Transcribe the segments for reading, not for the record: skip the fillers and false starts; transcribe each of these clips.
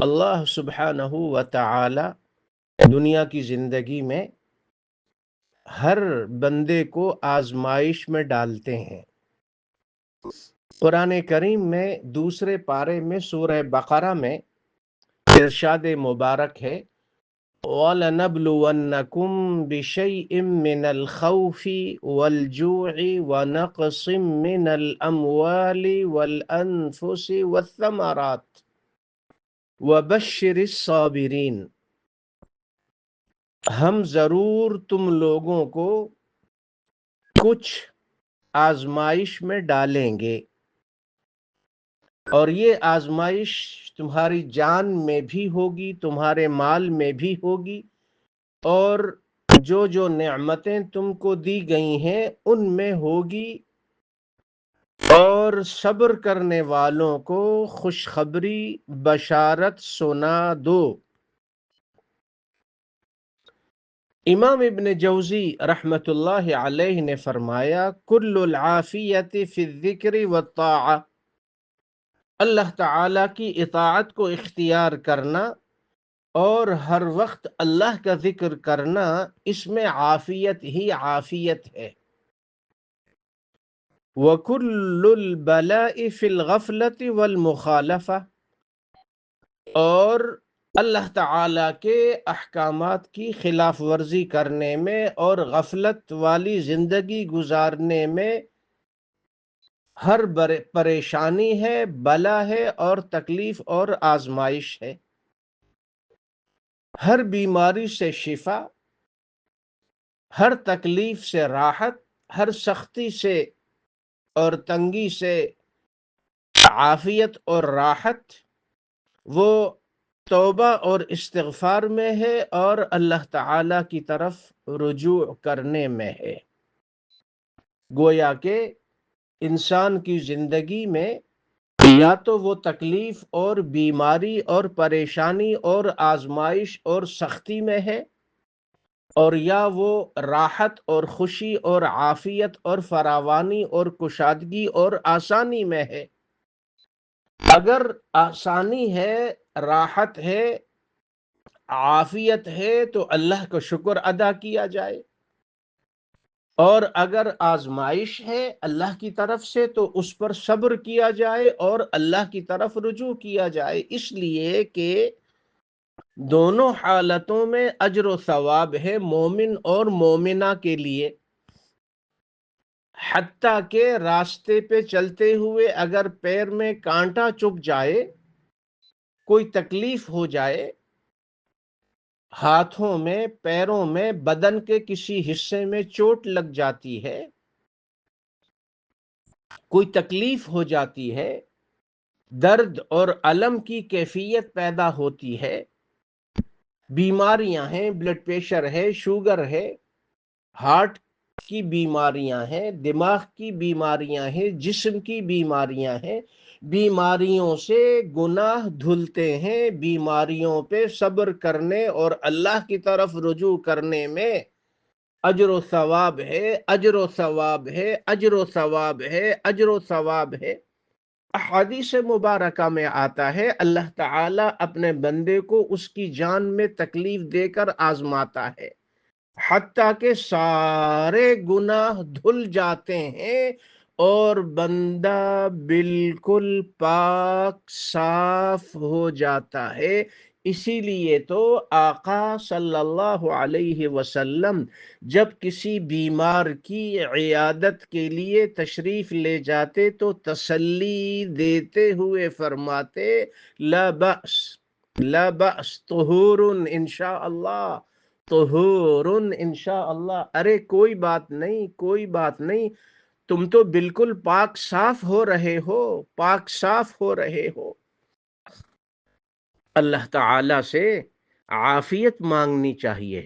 اللہ سبحانہ و تعالی دنیا کی زندگی میں ہر بندے کو آزمائش میں ڈالتے ہیں۔ قرآن کریم میں دوسرے پارے میں سورہ بقرہ میں ارشاد مبارک ہے وَلَنَبْلُوَنَّكُمْ بِشَيْءٍ مِّنَ الْخَوْفِ وَالْجُوعِ وَنَقْصٍ مِّنَ الْأَمْوَالِ وَالْأَنفُسِ وَالثَّمَرَاتِ وَبَشِّرِ الصَّابِرِينَ۔ ہم ضرور تم لوگوں کو کچھ آزمائش میں ڈالیں گے، اور یہ آزمائش تمہاری جان میں بھی ہوگی، تمہارے مال میں بھی ہوگی، اور جو نعمتیں تم کو دی گئی ہیں ان میں ہوگی، اور صبر کرنے والوں کو خوشخبری بشارت سنا دو۔ امام ابن جوزی رحمت اللہ علیہ نے فرمایا کل العافیت فی الذکر والطاعہ، اللہ تعالی کی اطاعت کو اختیار کرنا اور ہر وقت اللہ کا ذکر کرنا، اس میں عافیت ہی عافیت ہے۔ وَكُلُّ الْبَلَاءِ فِي الْغَفْلَةِ وَالْمُخَالَفَةِ، اور اللہ تعالیٰ کے احکامات کی خلاف ورزی کرنے میں اور غفلت والی زندگی گزارنے میں ہر پریشانی ہے، بلا ہے اور تکلیف اور آزمائش ہے۔ ہر بیماری سے شفا، ہر تکلیف سے راحت، ہر سختی سے اور تنگی سے عافیت اور راحت، وہ توبہ اور استغفار میں ہے اور اللہ تعالی کی طرف رجوع کرنے میں ہے۔ گویا کہ انسان کی زندگی میں یا تو وہ تکلیف اور بیماری اور پریشانی اور آزمائش اور سختی میں ہے، اور یا وہ راحت اور خوشی اور عافیت اور فراوانی اور کشادگی اور آسانی میں ہے۔ اگر آسانی ہے، راحت ہے، عافیت ہے تو اللہ کا شکر ادا کیا جائے، اور اگر آزمائش ہے اللہ کی طرف سے تو اس پر صبر کیا جائے اور اللہ کی طرف رجوع کیا جائے، اس لیے کہ دونوں حالتوں میں اجر و ثواب ہے مومن اور مومنہ کے لیے۔ حتیٰ کہ راستے پہ چلتے ہوئے اگر پیر میں کانٹا چبھ جائے، کوئی تکلیف ہو جائے، ہاتھوں میں، پیروں میں، بدن کے کسی حصے میں چوٹ لگ جاتی ہے، کوئی تکلیف ہو جاتی ہے، درد اور الم کی کیفیت پیدا ہوتی ہے، بیماریاں ہیں، بلڈ پریشر ہے، شوگر ہے، ہارٹ کی بیماریاں ہیں، دماغ کی بیماریاں ہیں، جسم کی بیماریاں ہیں، بیماریوں سے گناہ دھلتے ہیں، بیماریوں پہ صبر کرنے اور اللہ کی طرف رجوع کرنے میں اجر و ثواب ہے، اجر و ثواب ہے، اجر و ثواب ہے، اجر و ثواب ہے۔ احادیث مبارکہ میں آتا ہے اللہ تعالیٰ اپنے بندے کو اس کی جان میں تکلیف دے کر آزماتا ہے، حتیٰ کہ سارے گناہ دھل جاتے ہیں اور بندہ بالکل پاک صاف ہو جاتا ہے۔ اسی لیے تو آقا صلی اللہ علیہ وسلم جب کسی بیمار کی عیادت کے لیے تشریف لے جاتے تو تسلی دیتے ہوئے فرماتے لا بأس، لا بأس، طہور انشاءاللہ، طہور انشاءاللہ، ارے کوئی بات نہیں، کوئی بات نہیں، تم تو بالکل پاک صاف ہو رہے ہو، پاک صاف ہو رہے ہو۔ اللہ تعالی سے عافیت مانگنی چاہیے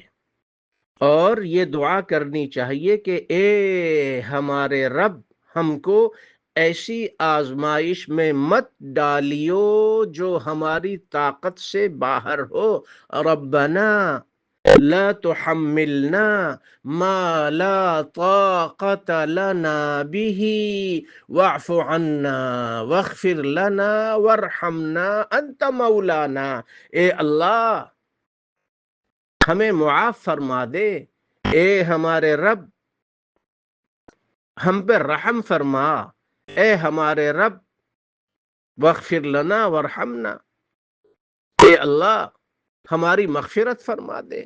اور یہ دعا کرنی چاہیے کہ اے ہمارے رب، ہم کو ایسی آزمائش میں مت ڈالیو جو ہماری طاقت سے باہر ہو۔ ربنا لا تحملنا ما لا طاقت لنا به واعف عنا واغفر لنا وارحمنا انت مولانا۔ اے اللہ ہمیں معاف فرما دے، اے ہمارے رب ہم پہ رحم فرما، اے ہمارے رب واغفر لنا وارحمنا، اے اللہ ہماری مغفرت فرما دے،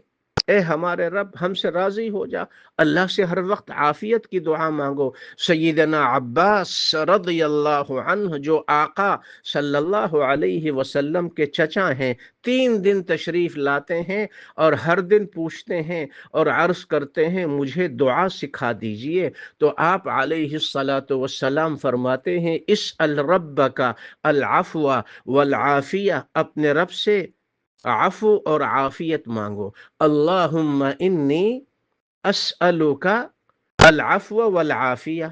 اے ہمارے رب ہم سے راضی ہو جا۔ اللہ سے ہر وقت عافیت کی دعا مانگو۔ سیدنا عباس رضی اللہ عنہ جو آقا صلی اللہ علیہ وسلم کے چچا ہیں، 3 دن تشریف لاتے ہیں اور ہر دن پوچھتے ہیں اور عرض کرتے ہیں مجھے دعا سکھا دیجئے، تو آپ علیہ الصلاۃ والسلام فرماتے ہیں اسأل ربک العفو والعافیہ، اپنے رب سے عفو اور عافیت مانگو۔ اللہم انی اسألک العفو والعافیہ،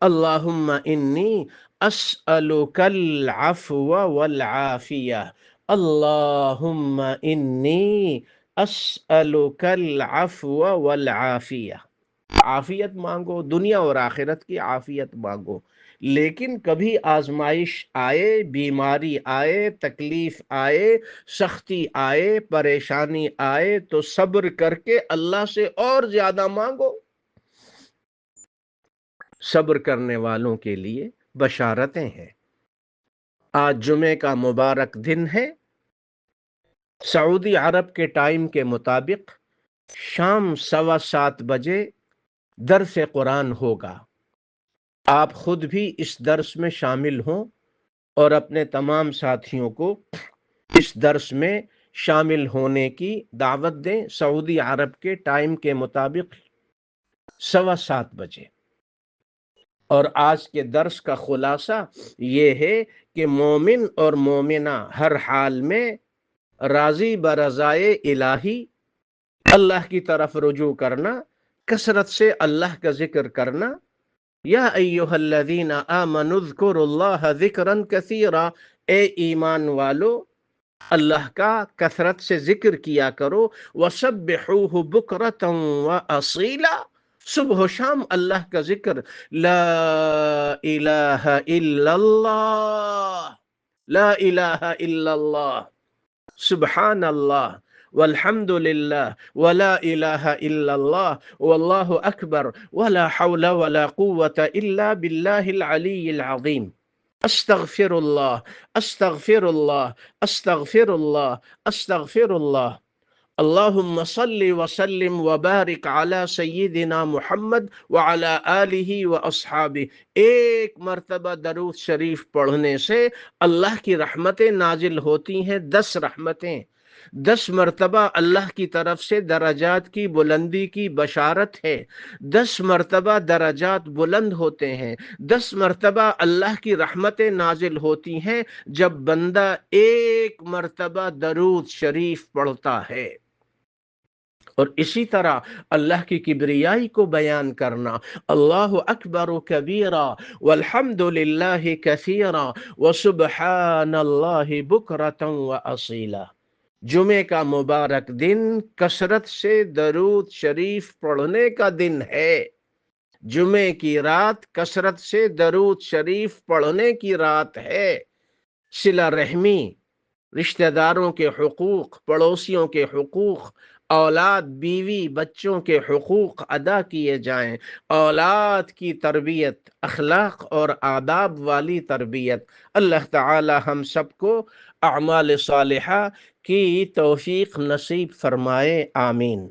اللہم انی اسألک العفو والعافیہ، اللہم انی اسألک العفو والعافیہ۔ عافیت مانگو، دنیا اور آخرت کی عافیت مانگو، لیکن کبھی آزمائش آئے، بیماری آئے، تکلیف آئے، سختی آئے، پریشانی آئے تو صبر کر کے اللہ سے اور زیادہ مانگو۔ صبر کرنے والوں کے لیے بشارتیں ہیں۔ آج جمعے کا مبارک دن ہے، سعودی عرب کے ٹائم کے مطابق شام 7:15 بجے درس قرآن ہوگا۔ آپ خود بھی اس درس میں شامل ہوں اور اپنے تمام ساتھیوں کو اس درس میں شامل ہونے کی دعوت دیں۔ سعودی عرب کے ٹائم کے مطابق 7:15 بجے۔ اور آج کے درس کا خلاصہ یہ ہے کہ مومن اور مومنہ ہر حال میں راضی برضائے الہی اللہ کی طرف رجوع کرنا، کثرت سے اللہ کا ذکر کرنا۔ یا ایہا الذین آمنوا اذکروا اللہ ذکرا کثیرا، اے ایمان والو اللہ کا کثرت سے ذکر کیا کرو۔ وسبحوہ بکرۃ واصیلا، صبح و شام اللہ کا ذکر۔ لا الہ الا اللہ، لا الہ الا اللہ، سبحان اللہ والحمد للہ ولا الہ الا اللہ واللہ اکبر ولا حول ولا قوة الا باللہ العلی العظیم۔ استغفر اللہ، استغفر اللہ، استغفر اللہ، استغفر اللہ۔ اللہم صل وسلم وبارک علی سیدنا محمد وعلی آلہ واصحابہ۔ ایک مرتبہ درود شریف پڑھنے سے اللہ کی رحمتیں نازل ہوتی ہیں، 10 رحمتیں، 10 مرتبہ اللہ کی طرف سے درجات کی بلندی کی بشارت ہے، 10 مرتبہ درجات بلند ہوتے ہیں، 10 مرتبہ اللہ کی رحمتیں نازل ہوتی ہیں جب بندہ ایک مرتبہ درود شریف پڑھتا ہے۔ اور اسی طرح اللہ کی کبریائی کو بیان کرنا، اللہ اکبر کبیرا والحمد للہ کثیرا وسبحان اللہ بکرۃ واصیلا۔ جمعے کا مبارک دن کثرت سے درود شریف پڑھنے کا دن ہے۔ جمعے کی رات کثرت سے درود شریف پڑھنے کی رات ہے۔ صلہ رحمی، رشتہ داروں کے حقوق، پڑوسیوں کے حقوق، اولاد بیوی بچوں کے حقوق ادا کیے جائیں، اولاد کی تربیت، اخلاق اور آداب والی تربیت۔ اللہ تعالی ہم سب کو اعمال صالحہ کی توفیق نصیب فرمائے، آمین۔